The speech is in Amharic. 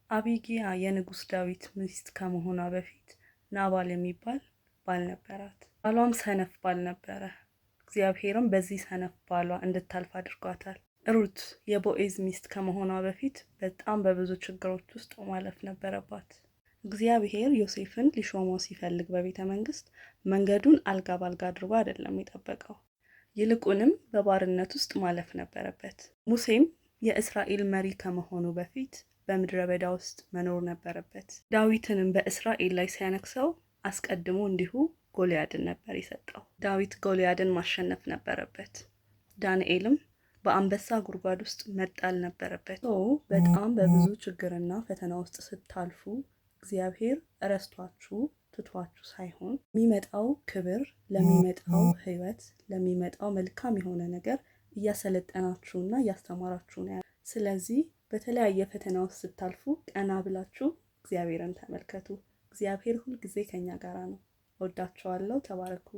አቢጊያ የንጉስ ዳዊት ሚስት ከመሆኗ በፊት ናባል የሚባል ባል ነበራት። ባሏም ሰነፍ ባል ነበረ። እግዚአብሔርም በዚህ ሰነፍ ባሏ እንድታልፍ አድርጓታል። ሩት የቦኤዝ ሚስት ከመሆኗ በፊት በጣም በብዙ ችግሮች ውስጥ ማለፍ ነበረባት። እግዚአብሔር ዮሴፍን ሊሾመው ሲፈልግ በቤተ መንግስት መንገዱን አልጋ ባልጋ አድርጎ አይደለም የጠበቀው። ይልቁንም በባርነት ውስጥ ማለፍ ነበረበት። ሙሴም የእስራኤል መሪ ከመሆኑ በፊት በምድረ በዳ ውስጥ መኖር ነበረበት። ዳዊትንም በእስራኤል ላይ ሲያነግሰው አስቀድሞ እንዲሁ ጎልያድን ነበር የሰጠው። ዳዊት ጎልያድን ማሸነፍ ነበረበት። ዳንኤልም በአንበሳ ጉድጓድ ውስጥ መጣል ነበረበት። በጣም በብዙ ችግርና ፈተና ውስጥ ስታልፉ እግዚአብሔር እረስቷችሁ ትቷችሁ ሳይሆን ለሚመጣው ክብር፣ ለሚመጣው ህይወት፣ ለሚመጣው መልካም የሆነ ነገር እያሰለጠናችሁና እያስተማራችሁ ነው። ስለዚህ በተለያየ ፈተና ውስጥ ስታልፉ ቀና ብላችሁ እግዚአብሔርን ተመልከቱ። እግዚአብሔር ሁል ጊዜ ከኛ ጋር ነው። ወዳችኋለሁ። ተባረኩ።